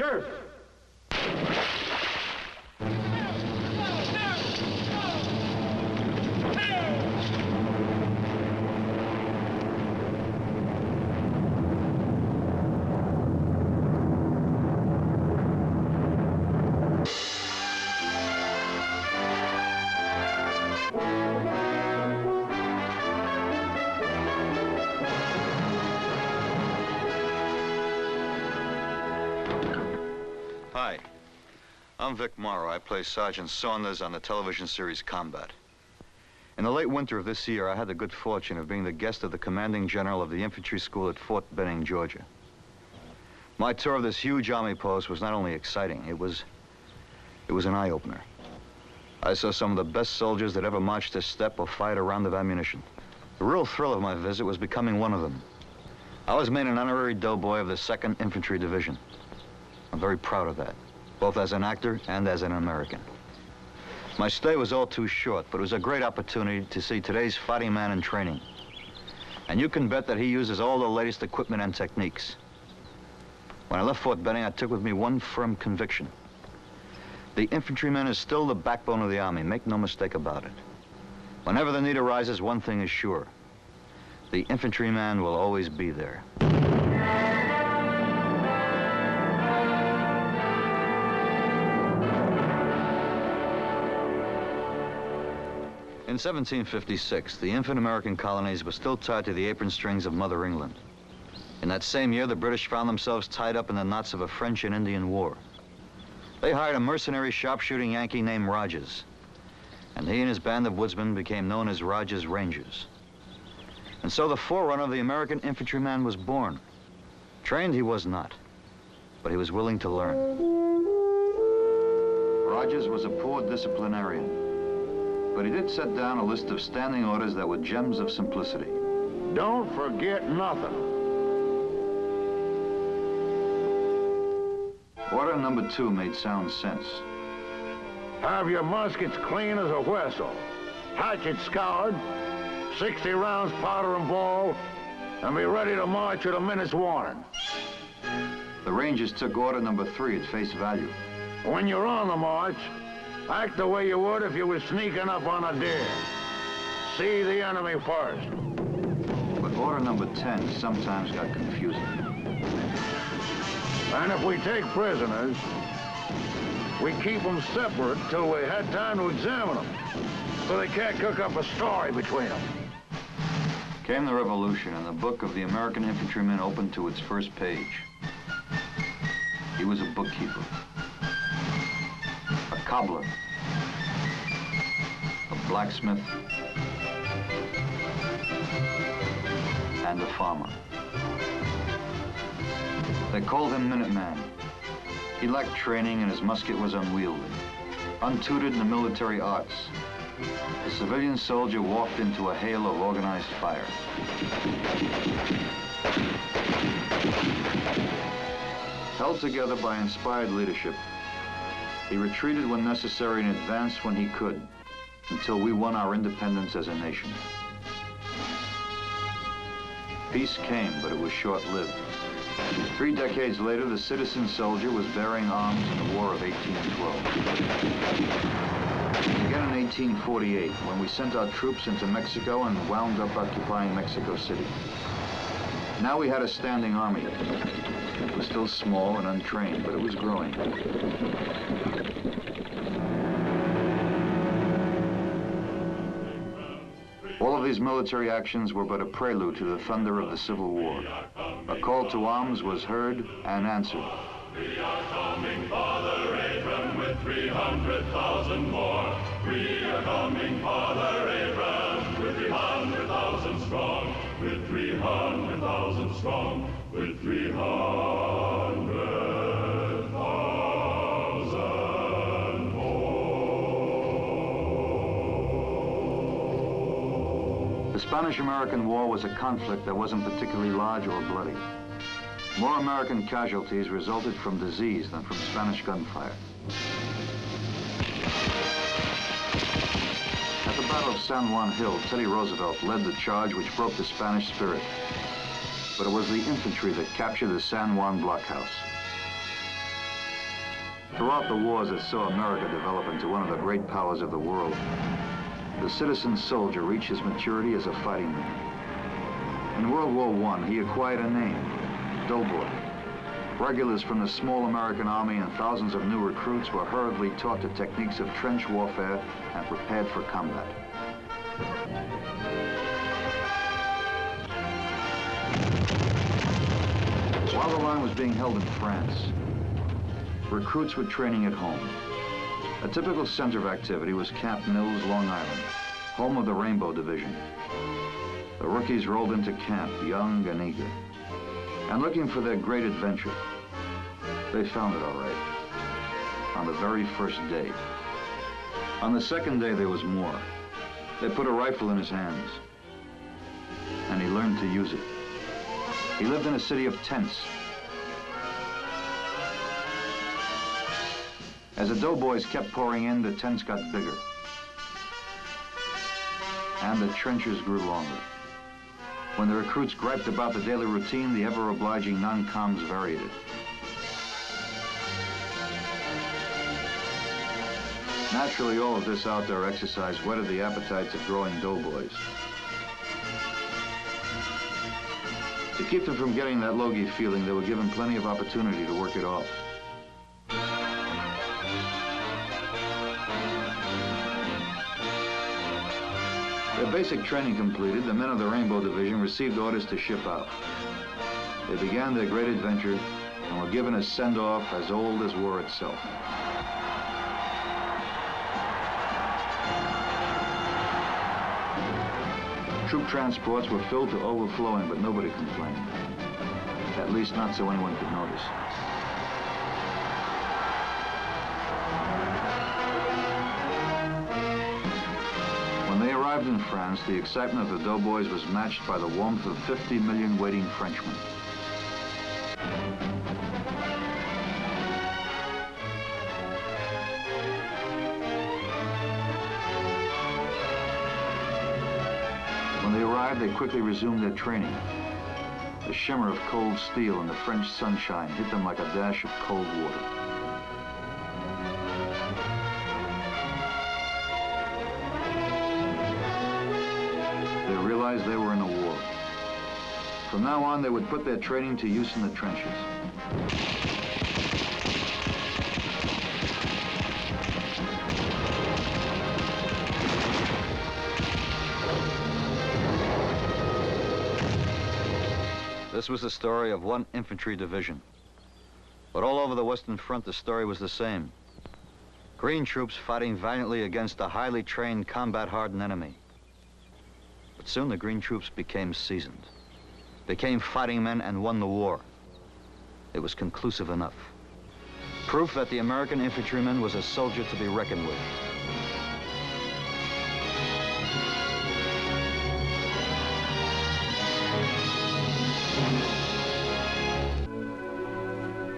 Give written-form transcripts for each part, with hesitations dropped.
Soldier! Hi, I'm Vic Morrow. I play Sergeant Saunders on the television series Combat. In the late winter of this year, I had the good fortune of being the guest of the commanding general of the infantry school at Fort Benning, Georgia. My tour of this huge army post was not only exciting, it was an eye-opener. I saw some of the best soldiers that ever marched a step or fired a round of ammunition. The real thrill of my visit was becoming one of them. I was made an honorary doughboy of the 2nd Infantry Division. I'm very proud of that, both as an actor and as an American. My stay was all too short, but it was a great opportunity to see today's fighting man in training. And you can bet that he uses all the latest equipment and techniques. When I left Fort Benning, I took with me one firm conviction. The infantryman is still the backbone of the Army, make no mistake about it. Whenever the need arises, one thing is sure. The infantryman will always be there. In 1756, the infant American colonies were still tied to the apron strings of Mother England. In that same year, the British found themselves tied up in the knots of a French and Indian war. They hired a mercenary sharpshooting Yankee named Rogers, and he and his band of woodsmen became known as Rogers Rangers. And so the forerunner of the American infantryman was born. Trained he was not, but he was willing to learn. Rogers was a poor disciplinarian, but he did set down a list of standing orders that were gems of simplicity. Don't forget nothing. Order number 2 made sound sense. Have your muskets clean as a whistle, hatchets scoured, 60 rounds powder and ball, and be ready to march at a minute's warning. The Rangers took order number 3 at face value. When you're on the march, act the way you would if you were sneaking up on a deer. See the enemy first. But order number 10 sometimes got confusing. And if we take prisoners, we keep them separate till we had time to examine them, so they can't cook up a story between them. Came the revolution, and the book of the American infantryman opened to its first page. He was a bookkeeper, a cobbler, a blacksmith, and a farmer. They called him Minuteman. He lacked training and his musket was unwieldy. Untutored in the military arts, the civilian soldier walked into a hail of organized fire. Held together by inspired leadership, he retreated when necessary and advanced when he could, until we won our independence as a nation. Peace came, but it was short-lived. 3 decades later, the citizen soldier was bearing arms in the War of 1812. It began in 1848, when we sent our troops into Mexico and wound up occupying Mexico City. Now we had a standing army. It was still small and untrained, but it was growing. All of these military actions were but a prelude to the thunder of the Civil War. A call to arms was heard and answered. We are coming, Father Abraham, with 300,000 more. We are coming, Father Abraham, with 300,000 strong. With 300,000 strong. With 300,000 more. The Spanish-American War was a conflict that wasn't particularly large or bloody. More American casualties resulted from disease than from Spanish gunfire. At the Battle of San Juan Hill, Teddy Roosevelt led the charge which broke the Spanish spirit. But it was the infantry that captured the San Juan blockhouse. Throughout the wars that saw America develop into one of the great powers of the world, the citizen soldier reached his maturity as a fighting man. In World War I, he acquired a name, Doughboy. Regulars from the small American army and thousands of new recruits were hurriedly taught the techniques of trench warfare and prepared for combat. While the line was being held in France, recruits were training at home. A typical center of activity was Camp Mills, Long Island, home of the Rainbow Division. The rookies rolled into camp, young and eager, and looking for their great adventure. They found it all right, on the very first day. On the second day, there was more. They put a rifle in his hands, and he learned to use it. He lived in a city of tents. As the doughboys kept pouring in, the tents got bigger, and the trenches grew longer. When the recruits griped about the daily routine, the ever-obliging non-coms varied it. Naturally, all of this outdoor exercise whetted the appetites of growing doughboys. To keep them from getting that logy feeling, they were given plenty of opportunity to work it off. Their basic training completed, the men of the Rainbow Division received orders to ship out. They began their great adventure and were given a send-off as old as war itself. Troop transports were filled to overflowing, but nobody complained. At least not so anyone could notice. When they arrived in France, the excitement of the doughboys was matched by the warmth of 50 million waiting Frenchmen. When they arrived, they quickly resumed their training. The shimmer of cold steel in the French sunshine hit them like a dash of cold water. They realized they were in a war. From now on, they would put their training to use in the trenches. This was the story of one infantry division. But all over the Western Front, the story was the same. Green troops fighting valiantly against a highly trained, combat-hardened enemy. But soon the Green troops became seasoned, became fighting men and won the war. It was conclusive enough. Proof that the American infantryman was a soldier to be reckoned with.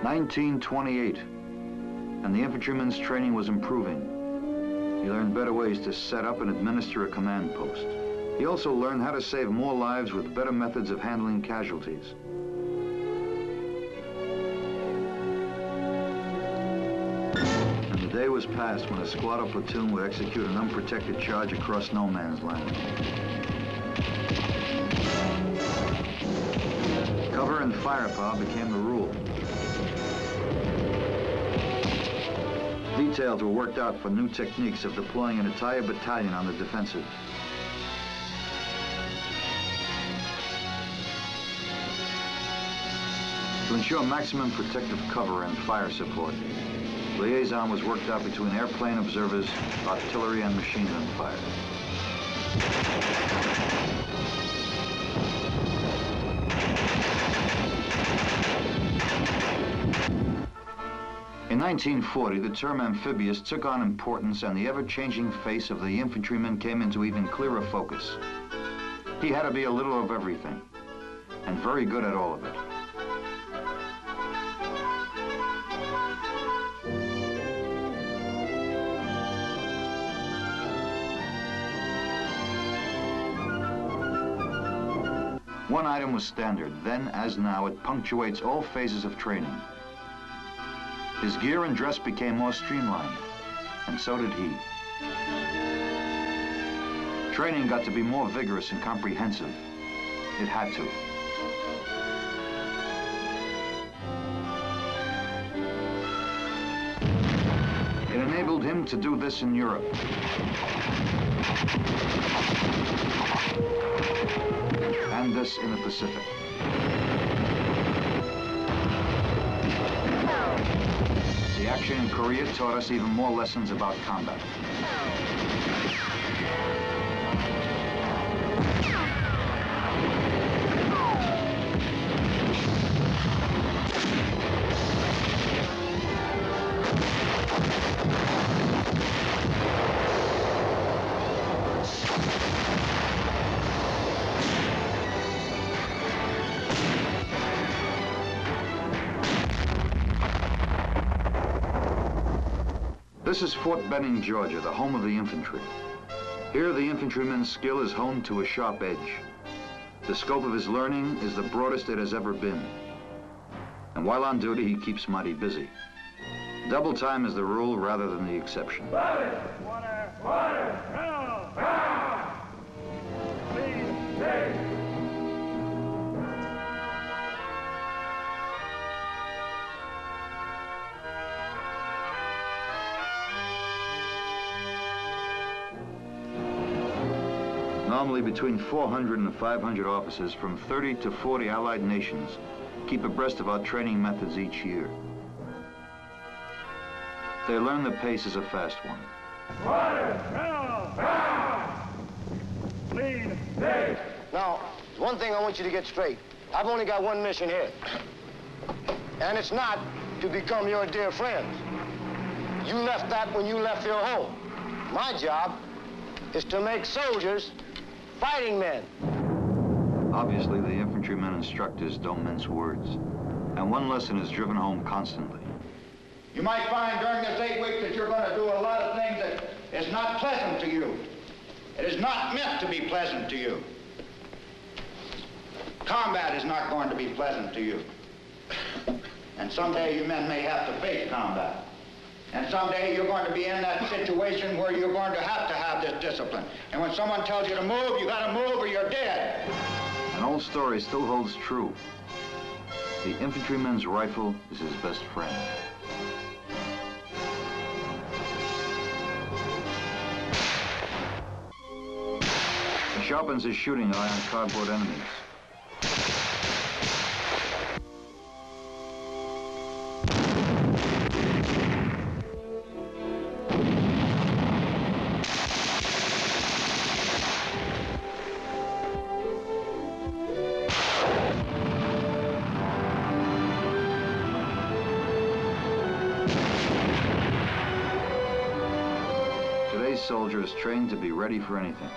(1928), and the infantryman's training was improving. He learned better ways to set up and administer a command post. He also learned how to save more lives with better methods of handling casualties. And the day was past when a squad or platoon would execute an unprotected charge across no man's land. Cover and firepower became the rule. Details were worked out for new techniques of deploying an entire battalion on the defensive. To ensure maximum protective cover and fire support, liaison was worked out between airplane observers, artillery, and machine gun fire. In 1940, the term amphibious took on importance and the ever-changing face of the infantryman came into even clearer focus. He had to be a little of everything, and very good at all of it. One item was standard. Then, as now, it punctuates all phases of training. His gear and dress became more streamlined, and so did he. Training got to be more vigorous and comprehensive. It had to. It enabled him to do this in Europe. And this in the Pacific. The action in Korea taught us even more lessons about combat. This is Fort Benning, Georgia, the home of the infantry. Here, the infantryman's skill is honed to a sharp edge. The scope of his learning is the broadest it has ever been. And while on duty, he keeps mighty busy. Double time is the rule rather than the exception. Water! Please, take! Normally, between 400 and 500 officers from 30 to 40 allied nations keep abreast of our training methods each year. They learn the pace is a fast one. Water! Please, take! Now, one thing I want you to get straight. I've only got one mission here. And it's not to become your dear friends. You left that when you left your home. My job is to make soldiers fighting men. Obviously, the infantrymen instructors don't mince words. And one lesson is driven home constantly. You might find during this 8 weeks that you're going to do a lot of things that is not pleasant to you. It is not meant to be pleasant to you. Combat is not going to be pleasant to you. And someday you men may have to face combat. And someday you're going to be in that situation where you're going to have this discipline. And when someone tells you to move, you got to move or you're dead. An old story still holds true. The infantryman's rifle is his best friend. He sharpens his shooting eye on cardboard enemies. Today's soldier is trained to be ready for anything.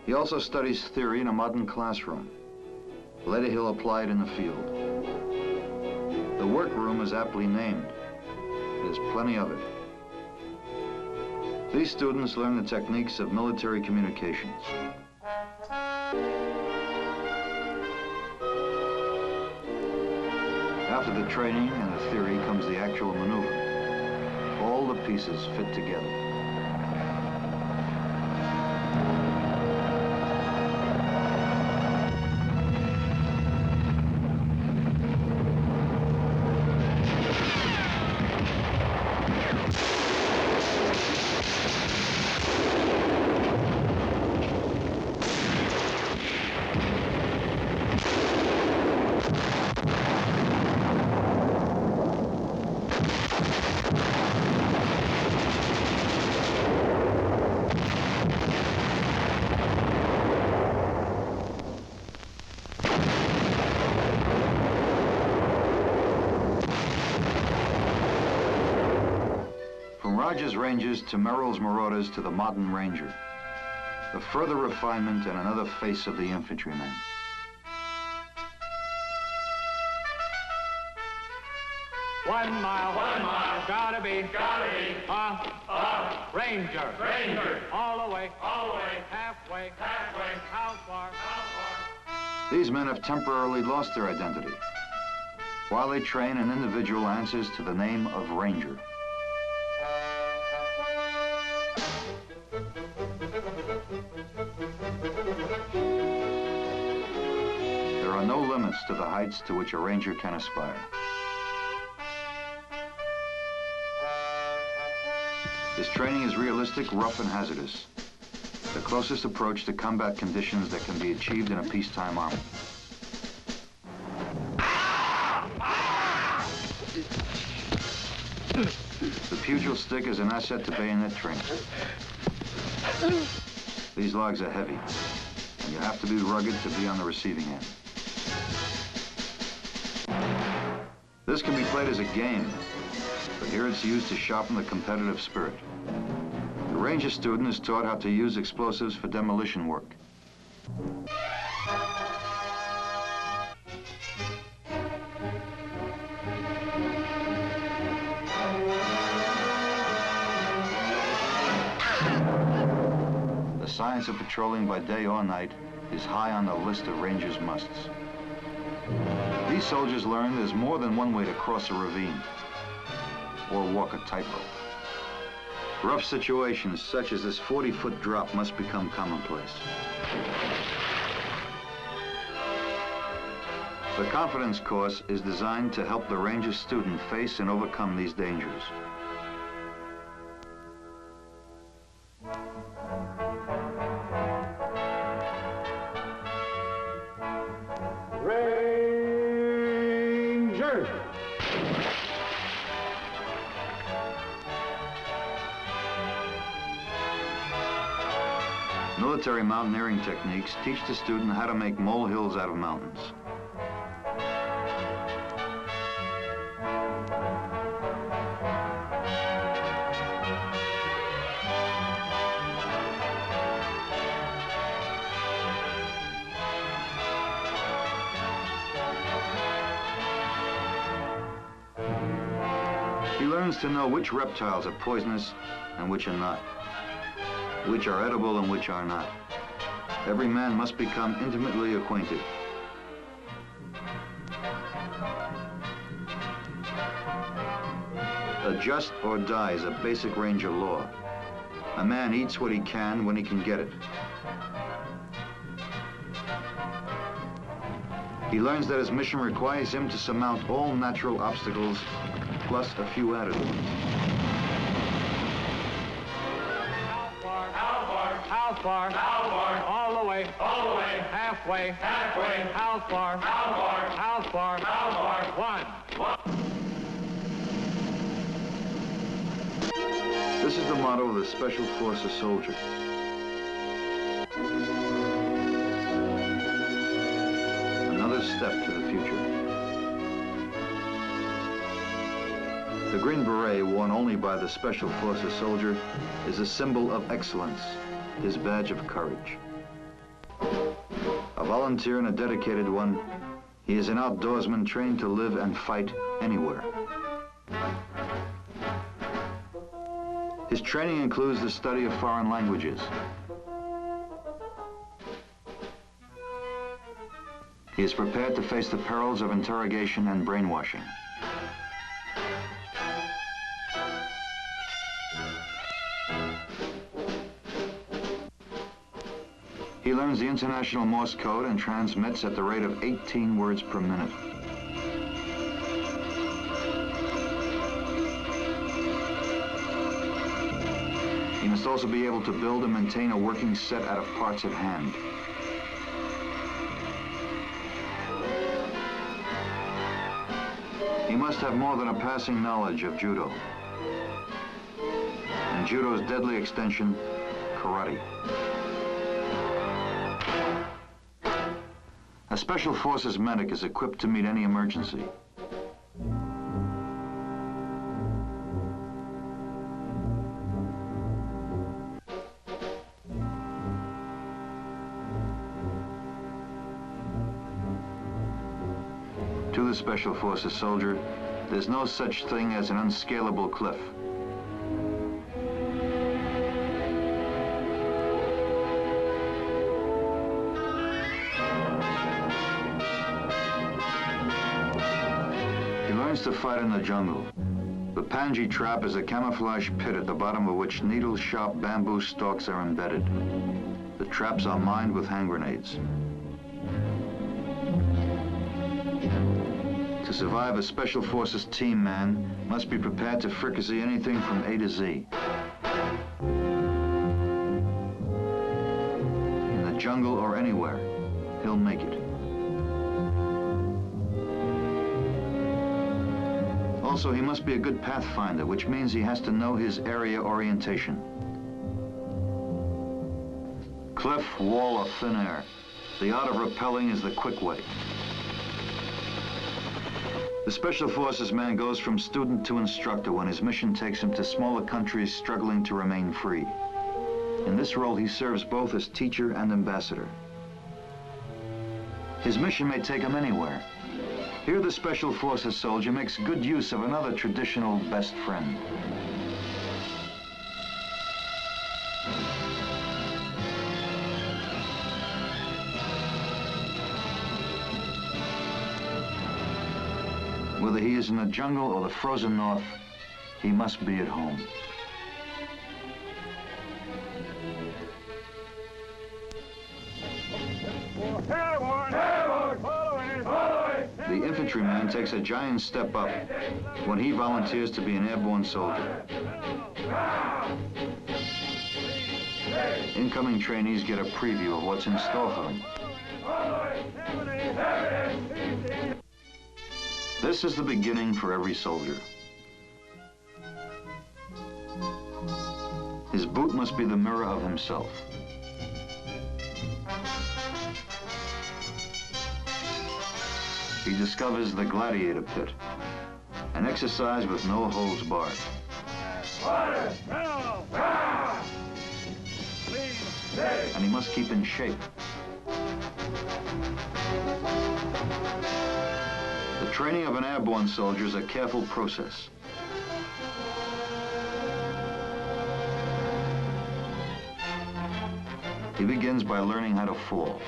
He also studies theory in a modern classroom. Later, he'll apply it in the field. The workroom is aptly named. There's plenty of it. These students learn the techniques of military communications. After the training and the theory comes the actual maneuver. All the pieces fit together. Rogers Rangers to Merrill's Marauders to the modern Ranger. A further refinement and another face of the infantryman. One mile, gotta be, Ranger, all the way, halfway, how far, These men have temporarily lost their identity. While they train, an individual answers to the name of Ranger. There are no limits to the heights to which a Ranger can aspire. His training is realistic, rough, and hazardous. The closest approach to combat conditions that can be achieved in a peacetime army. The pugil stick is an asset to bayonet training. These logs are heavy, and you have to be rugged to be on the receiving end. This can be played as a game, but here it's used to sharpen the competitive spirit. The Ranger student is taught how to use explosives for demolition work. The science of patrolling by day or night is high on the list of Rangers' musts. These soldiers learn there's more than one way to cross a ravine or walk a tightrope. Rough situations such as this 40-foot drop must become commonplace. The confidence course is designed to help the Ranger student face and overcome these dangers. Ranger! Military mountaineering techniques teach the student how to make molehills out of mountains. He learns to know which reptiles are poisonous and which are not, which are edible and which are not. Every man must become intimately acquainted. Adjust or die is a basic Ranger law. A man eats what he can when he can get it. He learns that his mission requires him to surmount all natural obstacles, plus a few added ones. How far? How far? All the way. All the way. Halfway. Halfway. How far? How far? How far? How far? One. This is the motto of the Special Forces soldier. Another step to the future. The green beret, worn only by the Special Forces soldier, is a symbol of excellence, his badge of courage. A volunteer and a dedicated one, he is an outdoorsman trained to live and fight anywhere. His training includes the study of foreign languages. He is prepared to face the perils of interrogation and brainwashing. He learns the International Morse code and transmits at the rate of 18 words per minute. He must also be able to build and maintain a working set out of parts at hand. He must have more than a passing knowledge of judo. And judo's deadly extension, karate. A Special Forces medic is equipped to meet any emergency. To the Special Forces soldier, there's no such thing as an unscalable cliff. to fight in the jungle. The Panji trap is a camouflage pit at the bottom of which needle-sharp bamboo stalks are embedded. The traps are mined with hand grenades. To survive, a Special Forces team man must be prepared to fricassee anything from A to Z. In the jungle or anywhere, he'll make it. Also, he must be a good pathfinder, which means he has to know his area orientation. Cliff, wall, or thin air. The art of rappelling is the quick way. The Special Forces man goes from student to instructor when his mission takes him to smaller countries struggling to remain free. In this role, he serves both as teacher and ambassador. His mission may take him anywhere. Here, the Special Forces soldier makes good use of another traditional best friend. Whether he is in the jungle or the frozen north, he must be at home. The infantryman takes a giant step up when he volunteers to be an airborne soldier. Incoming trainees get a preview of what's in store for them. This is the beginning for every soldier. His boot must be the mirror of himself. He discovers the gladiator pit, an exercise with no holds barred. And he must keep in shape. The training of an airborne soldier is a careful process. He begins by learning how to fall.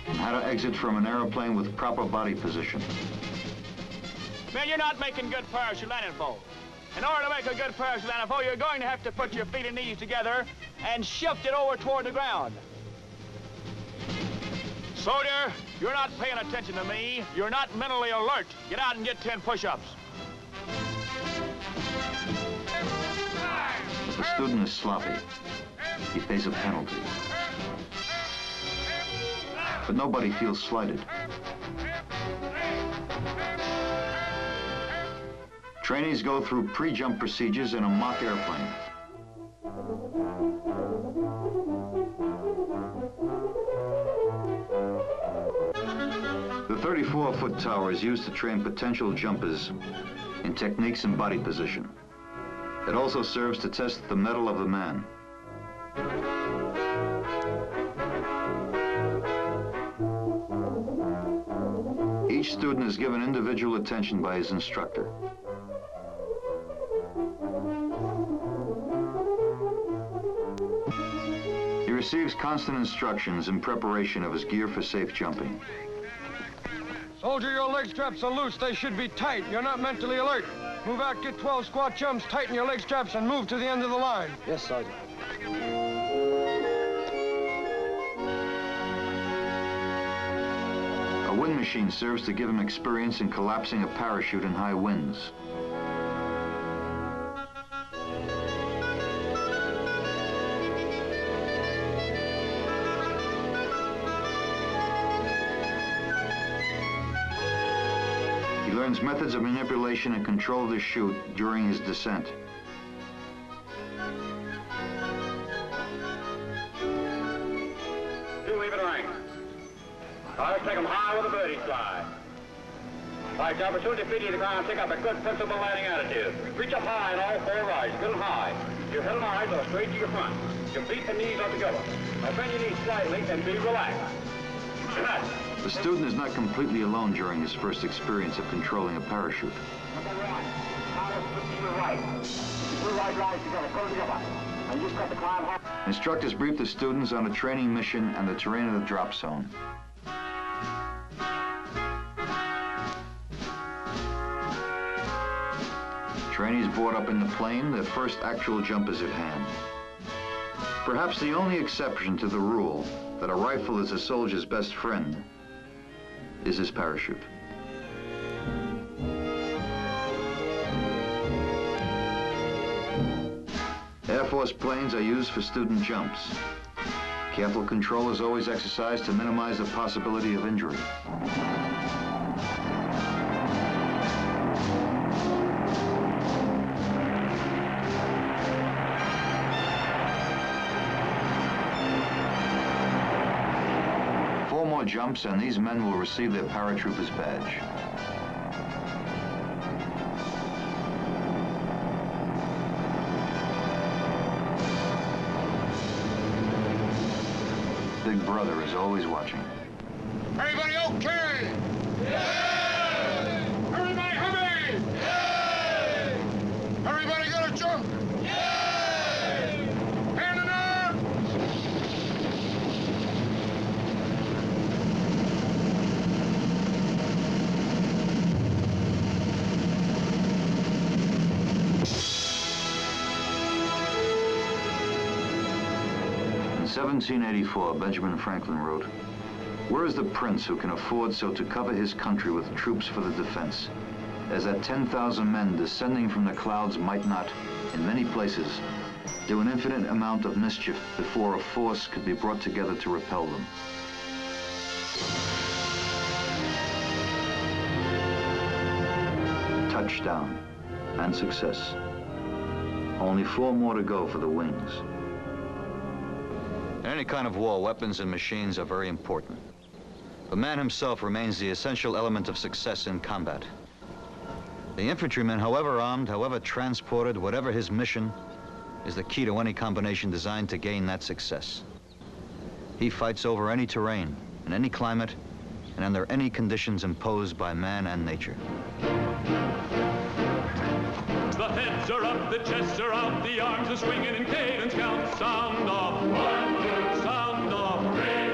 And how to exit from an airplane with proper body position. Man, you're not making good parachute landing fall. In order to make a good parachute landing fall, you're going to have to put your feet and knees together and shift it over toward the ground. Soldier, you're not paying attention to me. You're not mentally alert. Get out and get 10 push-ups. The student is sloppy. He pays a penalty. But nobody feels slighted. Trainees go through pre-jump procedures in a mock airplane. The 34-foot tower is used to train potential jumpers in techniques and body position. It also serves to test the mettle of the man. Each student is given individual attention by his instructor. He receives constant instructions in preparation of his gear for safe jumping. Soldier, your leg straps are loose. They should be tight. You're not mentally alert. Move out, get 12 squat jumps, tighten your leg straps, and move to the end of the line. Yes, Sergeant. A wind machine serves to give him experience in collapsing a parachute in high winds. He learns methods of manipulation and control of the chute during his descent. You leave it rank. All right, take them high with a birdie fly. All right, jump as soon as your feet hit the ground, take up a good principal landing attitude. Reach up high in all 4 rides, good and high. Your head and eyes are straight to your front. Your feet and knees are together. Now bend your knees slightly and be relaxed. The student is not completely alone during his first experience of controlling a parachute. Number 1, power to your right. 2 right lines together, go together. And you cut the climb hard. Instructors brief the students on a training mission and the terrain of the drop zone. Trainees board up in the plane, their first actual jump is at hand. Perhaps the only exception to the rule that a rifle is a soldier's best friend is his parachute. Air Force planes are used for student jumps. Careful control is always exercised to minimize the possibility of injury. Four more jumps and these men will receive their paratrooper's badge. Big Brother is always watching. Everybody okay? Yay! Everybody hurry! Yay! Everybody gonna jump? Yay! Hand in arms! In 1784, Benjamin Franklin wrote, "Where is the prince who can afford so to cover his country with troops for the defense, as that 10,000 men descending from the clouds might not, in many places, do an infinite amount of mischief before a force could be brought together to repel them?" Touchdown and success. Only 4 more to go for the wings. In any kind of war, weapons and machines are very important. But man himself remains the essential element of success in combat. The infantryman, however armed, however transported, whatever his mission, is the key to any combination designed to gain that success. He fights over any terrain, in any climate, and under any conditions imposed by man and nature. The heads are up, the chests are out, the arms are swinging in cadence count. Sound off, 1, 2, sound off, 3.